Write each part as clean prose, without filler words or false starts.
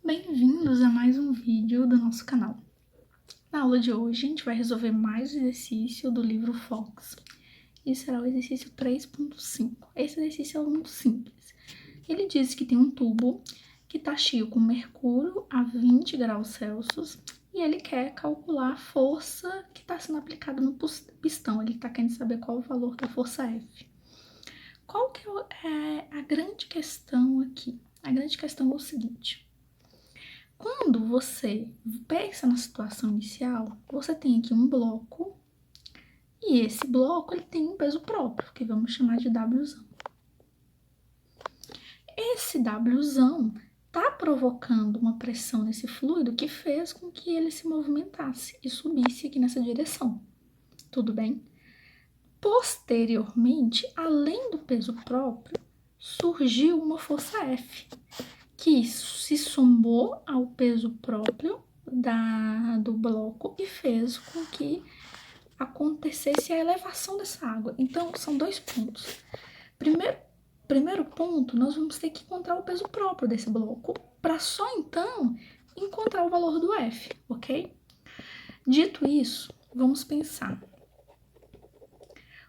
Bem-vindos a mais um vídeo do nosso canal. Na aula de hoje, a gente vai resolver mais um exercício do livro Fox. E será o exercício 3.5. Esse exercício é muito simples. Ele diz que tem um tubo que está cheio com mercúrio a 20 graus Celsius e ele quer calcular a força que está sendo aplicada no pistão. Ele está querendo saber qual o valor da força F. Qual que é a grande questão aqui? A grande questão é o seguinte. Quando você pensa na situação inicial, você tem aqui um bloco e esse bloco ele tem um peso próprio, que vamos chamar de Wzão. Esse Wzão está provocando uma pressão nesse fluido que fez com que ele se movimentasse e subisse aqui nessa direção. Tudo bem? Posteriormente, além do peso próprio, surgiu uma força F, que se somou ao peso próprio do bloco e fez com que acontecesse a elevação dessa água. Então, são dois pontos. Primeiro ponto, nós vamos ter que encontrar o peso próprio desse bloco, para só então encontrar o valor do F, ok? Dito isso, vamos pensar.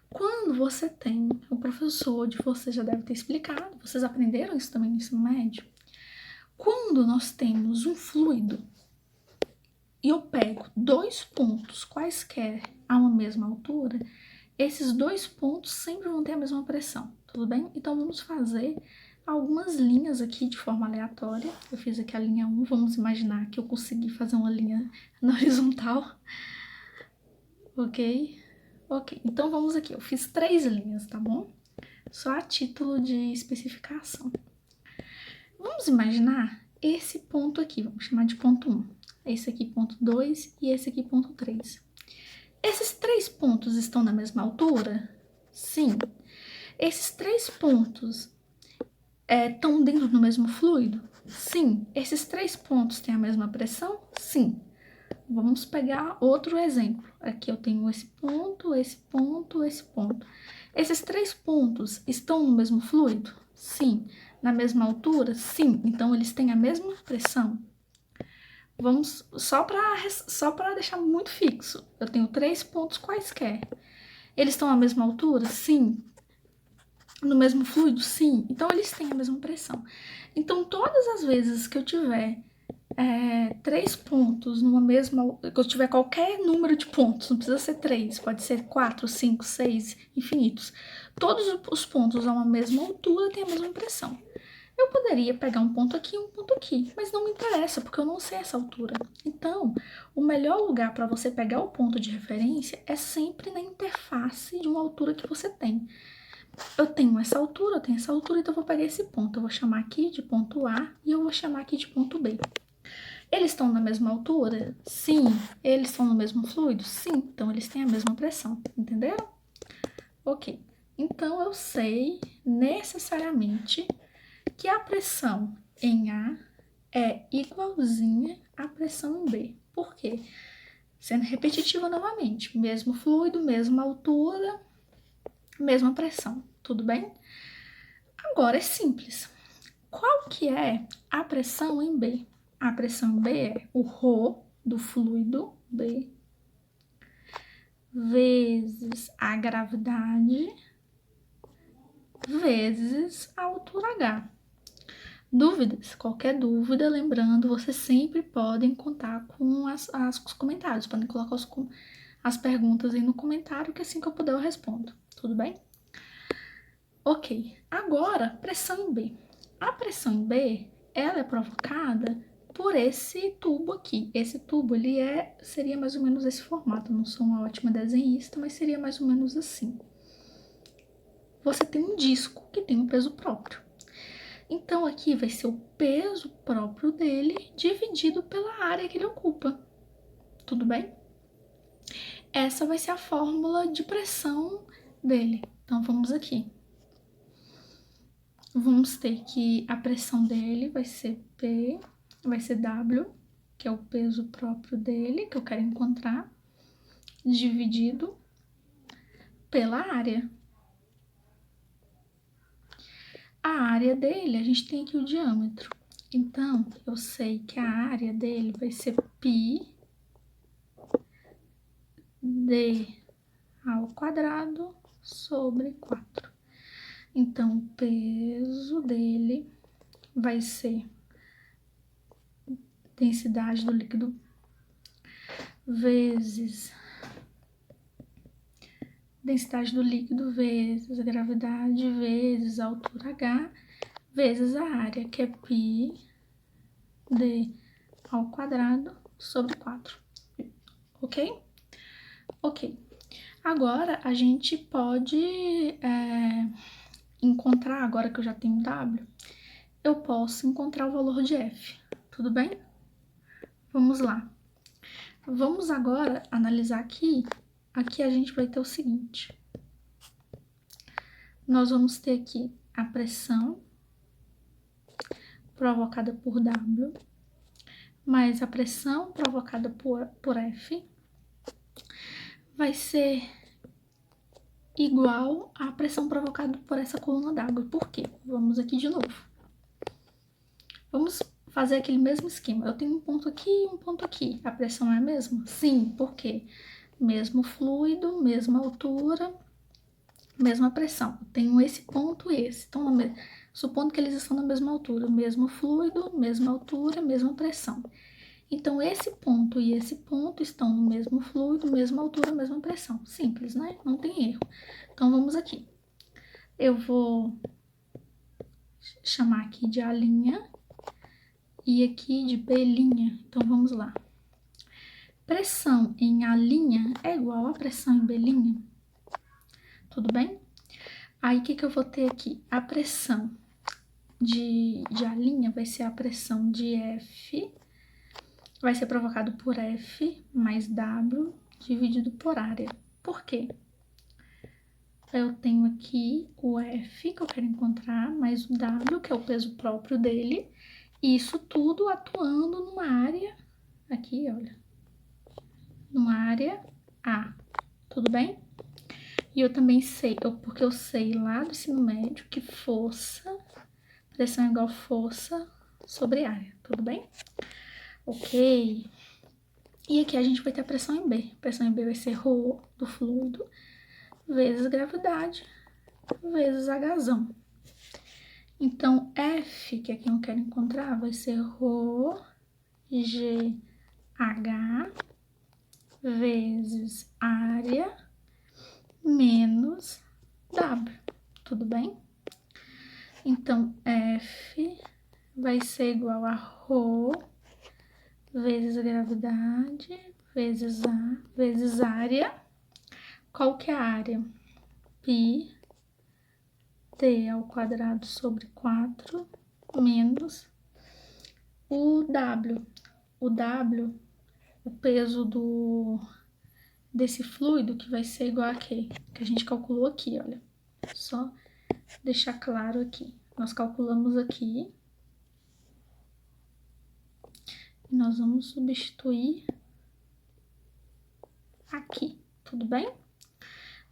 Quando você tem, o professor de vocês já deve ter explicado, vocês aprenderam isso também no ensino médio? Quando nós temos um fluido e eu pego dois pontos quaisquer a uma mesma altura, esses dois pontos sempre vão ter a mesma pressão, tudo bem? Então vamos fazer algumas linhas aqui de forma aleatória. Eu fiz aqui a linha 1, vamos imaginar que eu consegui fazer uma linha na horizontal, ok? Ok, então vamos aqui, eu fiz 3 linhas, tá bom? Só a título de especificação. Vamos imaginar esse ponto aqui, vamos chamar de ponto 1. Esse aqui ponto 2 e esse aqui ponto 3. Esses 3 pontos estão na mesma altura? Sim. Esses 3 pontos estão dentro do mesmo fluido? Sim. Esses 3 pontos têm a mesma pressão? Sim. Vamos pegar outro exemplo. Aqui eu tenho esse ponto, esse ponto, esse ponto. Esses 3 pontos estão no mesmo fluido? Sim. Na mesma altura? Sim. Então, eles têm a mesma pressão? Vamos, só para deixar muito fixo. Eu tenho 3 pontos quaisquer. Eles estão à mesma altura? Sim. No mesmo fluido? Sim. Então, eles têm a mesma pressão. Então, todas as vezes que eu tiver 3 pontos numa mesma... que eu tiver qualquer número de pontos, não precisa ser 3, pode ser 4, 5, 6, infinitos. Todos os pontos a uma mesma altura têm a mesma pressão. Eu poderia pegar um ponto aqui e um ponto aqui, mas não me interessa, porque eu não sei essa altura. Então, o melhor lugar para você pegar o ponto de referência é sempre na interface de uma altura que você tem. Eu tenho essa altura, então eu vou pegar esse ponto. Eu vou chamar aqui de ponto A e eu vou chamar aqui de ponto B. Eles estão na mesma altura? Sim. Eles estão no mesmo fluido? Sim. Então, eles têm a mesma pressão, entenderam? Ok. Então, eu sei necessariamente que a pressão em A é igualzinha à pressão em B. Por quê? Sendo repetitiva novamente, mesmo fluido, mesma altura, mesma pressão, tudo bem? Agora é simples. Qual que é a pressão em B? A pressão em B é o ρ do fluido B vezes a gravidade vezes a altura H. Dúvidas? Qualquer dúvida, lembrando, vocês sempre podem contar com os comentários, podem colocar as perguntas aí no comentário, que assim que eu puder eu respondo, tudo bem? Ok, agora pressão em B. A pressão em B, ela é provocada por esse tubo aqui. Esse tubo, seria mais ou menos esse formato, eu não sou uma ótima desenhista, mas seria mais ou menos assim. Você tem um disco que tem um peso próprio. Então, aqui vai ser o peso próprio dele dividido pela área que ele ocupa. Tudo bem? Essa vai ser a fórmula de pressão dele. Então, vamos aqui. Vamos ter que a pressão dele vai ser P, vai ser W, que é o peso próprio dele, que eu quero encontrar, dividido pela área. A área dele, a gente tem aqui o diâmetro. Então, eu sei que a área dele vai ser π d ao quadrado sobre 4. Então, o peso dele vai ser densidade do líquido vezes densidade do líquido vezes a gravidade vezes a altura h vezes a área, que é π d ao quadrado sobre 4. Ok? Ok. Agora, a gente pode encontrar, agora que eu já tenho W, eu posso encontrar o valor de F. Tudo bem? Vamos lá. Vamos agora analisar aqui. Aqui a gente vai ter o seguinte. Nós vamos ter aqui a pressão provocada por W, mais a pressão provocada por F, vai ser igual à pressão provocada por essa coluna d'água. Por quê? Vamos aqui de novo. Vamos fazer aquele mesmo esquema. Eu tenho um ponto aqui e um ponto aqui. A pressão é a mesma? Sim, por quê? Mesmo fluido, mesma altura, mesma pressão. Eu tenho esse ponto e esse. Então, supondo que eles estão na mesma altura, mesmo fluido, mesma altura, mesma pressão. Então, esse ponto e esse ponto estão no mesmo fluido, mesma altura, mesma pressão. Simples, né? Não tem erro. Então, vamos aqui. Eu vou chamar aqui de A' e aqui de B'. Então, vamos lá. Pressão em A' é igual a pressão em B'. Tudo bem? Aí, o que eu vou ter aqui? A pressão de A' vai ser a pressão de F, vai ser provocado por F mais W dividido por área. Por quê? Eu tenho aqui o F, que eu quero encontrar, mais o W, que é o peso próprio dele, e isso tudo atuando numa área, aqui, olha, numa área A, tudo bem? E eu também sei, porque eu sei lá do ensino médio que pressão é igual a força sobre área, tudo bem? Ok. E aqui a gente vai ter a pressão em B. A pressão em B vai ser ρ do fluido vezes gravidade vezes Hzão. Então, F, que é quem eu quero encontrar, vai ser ρ GH vezes área menos W, tudo bem? Então, F vai ser igual a ρ vezes a gravidade vezes A vezes área. Qual que é a área? Π d ao quadrado sobre 4 menos o W. O W, o peso desse fluido, que vai ser igual a quê? Que a gente calculou aqui, olha. Só deixar claro aqui. Nós calculamos aqui. E nós vamos substituir aqui, tudo bem?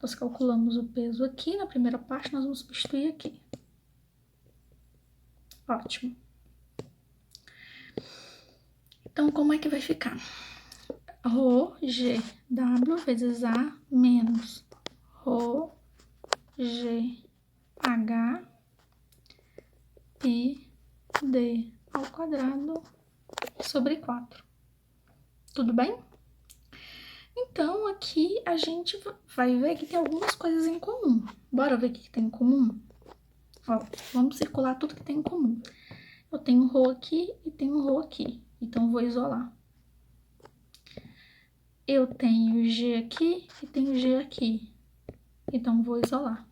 Nós calculamos o peso aqui, na primeira parte nós vamos substituir aqui. Ótimo. Então, como é que vai ficar? Rho GW vezes A menos Rho GH pi d ao quadrado sobre 4. Tudo bem? Então, aqui a gente vai ver que tem algumas coisas em comum. Bora ver o que tem em comum? Ó, vamos circular tudo que tem em comum. Eu tenho ρ aqui e tenho ρ aqui, então vou isolar. Eu tenho G aqui e tenho G aqui, então vou isolar.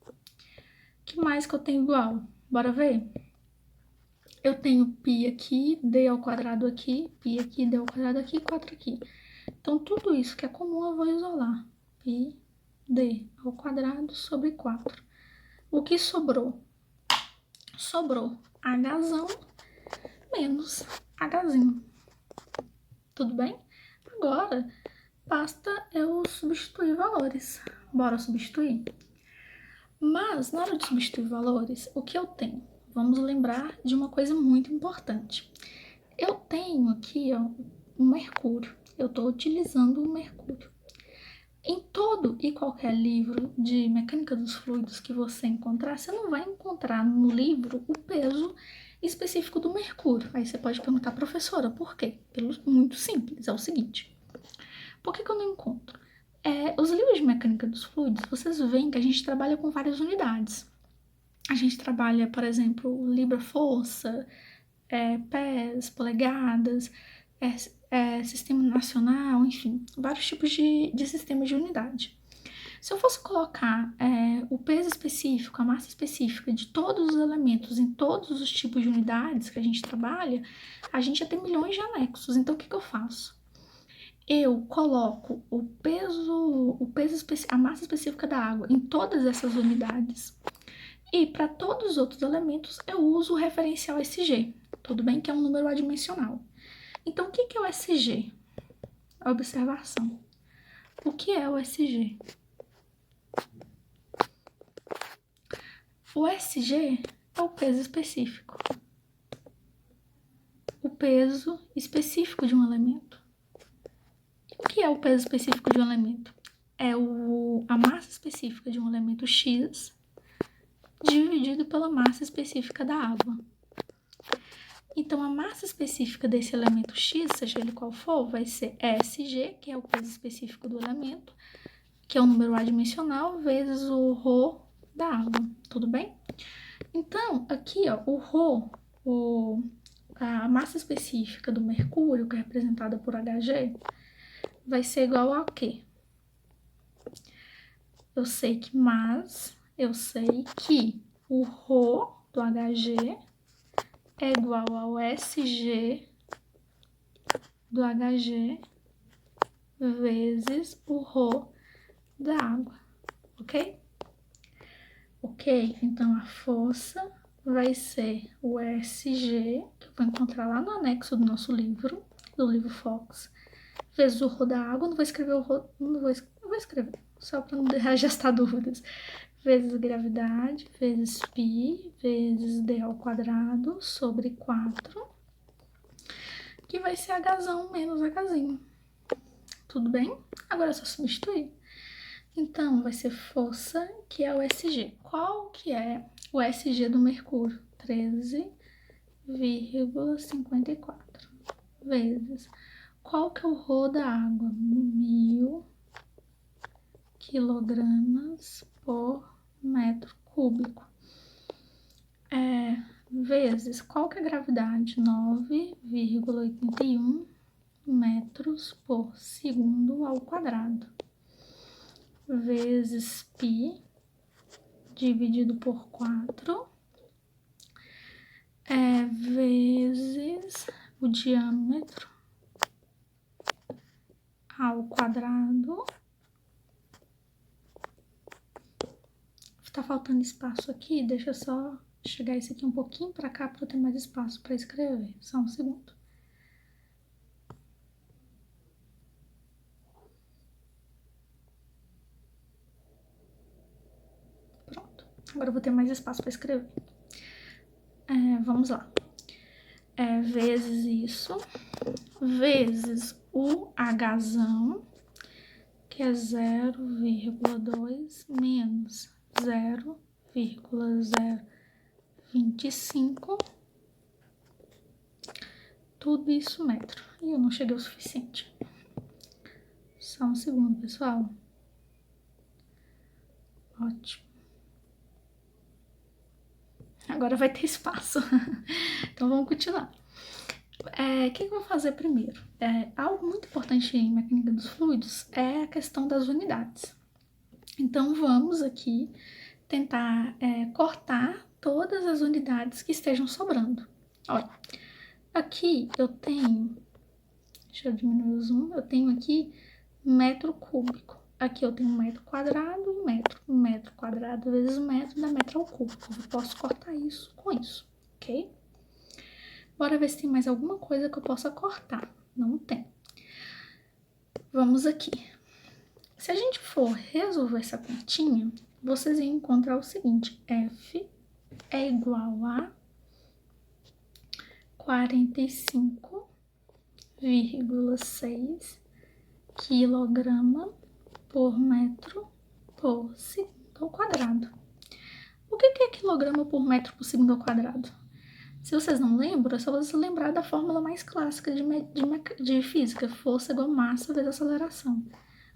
O que mais que eu tenho igual? Bora ver? Eu tenho π aqui, d ao quadrado aqui, π aqui, d ao quadrado aqui, 4 aqui. Então, tudo isso que é comum eu vou isolar. π d ao quadrado sobre 4. O que sobrou? Sobrou Hzão menos Hzinho. Tudo bem? Agora, basta eu substituir valores. Bora substituir? Mas, na hora de substituir valores, o que eu tenho? vamos lembrar de uma coisa muito importante. Eu tenho aqui, ó, o mercúrio. Eu estou utilizando o mercúrio. Em todo e qualquer livro de mecânica dos fluidos que você encontrar, você não vai encontrar no livro o peso específico do mercúrio. Aí você pode perguntar, professora, por quê? Muito simples, é o seguinte. Por que eu não encontro? Os livros de mecânica dos fluidos, vocês veem que a gente trabalha com várias unidades. A gente trabalha, por exemplo, libra-força, pés, polegadas, sistema nacional, enfim, vários tipos de sistemas de unidade. Se eu fosse colocar o peso específico, a massa específica de todos os elementos em todos os tipos de unidades que a gente trabalha, a gente ia ter milhões de anexos. Então, o que eu faço? Eu coloco a massa específica da água em todas essas unidades. E para todos os outros elementos, eu uso o referencial SG. Tudo bem que é um número adimensional. Então, o que é o SG? A observação. O que é o SG? O SG é o peso específico. O peso específico de um elemento. O que é o peso específico de um elemento? É a massa específica de um elemento X dividido pela massa específica da água. Então, a massa específica desse elemento X, seja ele qual for, vai ser SG, que é o peso específico do elemento, que é o número adimensional, vezes o ρ da água, tudo bem? Então, aqui, ó, o ρ, a massa específica do mercúrio, que é representada por Hg, vai ser igual a quê? Eu sei que o ρ do Hg é igual ao SG do Hg vezes o ρ da água, ok? Ok, então a força vai ser o SG, que eu vou encontrar lá no anexo do nosso livro, do livro Fox, vezes o ρ da água. Não vou escrever o ρ, não vou escrever, só para não gestar dúvidas. Vezes gravidade, vezes π, vezes d ao quadrado, sobre 4, que vai ser Hzão menos Hzinho. Tudo bem? Agora é só substituir. Então, vai ser força, que é o SG. Qual que é o SG do mercúrio? 13,54 vezes. Qual que é o ρ da água? 1000 quilogramas por metro cúbico. Vezes, qual que é a gravidade? 9,81 metros por segundo ao quadrado. Vezes π dividido por 4, vezes o diâmetro ao quadrado. Tá faltando espaço aqui, deixa eu só chegar esse aqui um pouquinho para cá para eu ter mais espaço para escrever. Só um segundo. Pronto. Agora eu vou ter mais espaço para escrever. Vamos lá. Vezes isso, vezes o Hzão, que é 0,2 menos 0,025, tudo isso metro. E eu não cheguei o suficiente. Só um segundo, pessoal. Ótimo. Agora vai ter espaço. Então vamos continuar. O que eu vou fazer primeiro? Algo muito importante em mecânica dos fluidos é a questão das unidades. Então vamos aqui tentar cortar todas as unidades que estejam sobrando. Olha, aqui eu tenho, deixa eu diminuir o zoom, eu tenho aqui metro cúbico. Aqui eu tenho metro quadrado e metro. Metro quadrado vezes metro dá metro ao cúbico. Eu posso cortar isso com isso, ok? Bora ver se tem mais alguma coisa que eu possa cortar. Não tem. Vamos aqui. Se a gente for resolver essa continha, vocês vão encontrar o seguinte: F é igual a 45,6 quilograma por metro por segundo ao quadrado. O que é quilograma por metro por segundo ao quadrado? Se vocês não lembram, é só vocês lembrar da fórmula mais clássica de física, força igual massa vezes aceleração.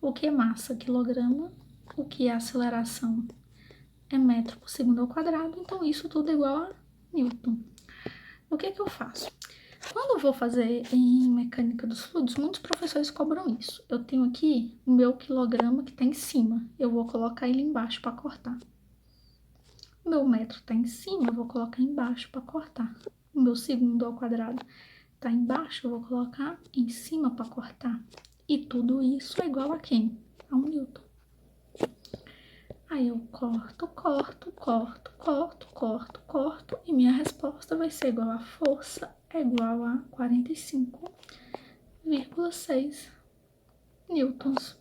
O que é massa? Quilograma. O que é aceleração? É metro por segundo ao quadrado, então isso tudo é igual a Newton. O que eu faço? Quando eu vou fazer em mecânica dos fluidos, muitos professores cobram isso. Eu tenho aqui o meu quilograma que está em cima, eu vou colocar ele embaixo para cortar. O meu metro está em cima, eu vou colocar embaixo para cortar. O meu segundo ao quadrado está embaixo, eu vou colocar em cima para cortar. E tudo isso é igual a quem? A 1 Newton. Aí eu corto, e minha resposta vai ser igual a força é igual a 45,6 newtons.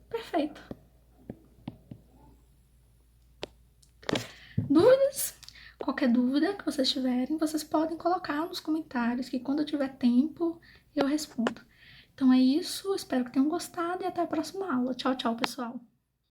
Perfeito. Dúvidas? Qualquer dúvida que vocês tiverem, vocês podem colocar nos comentários, que quando eu tiver tempo, eu respondo. Então é isso, espero que tenham gostado e até a próxima aula. Tchau, tchau, pessoal!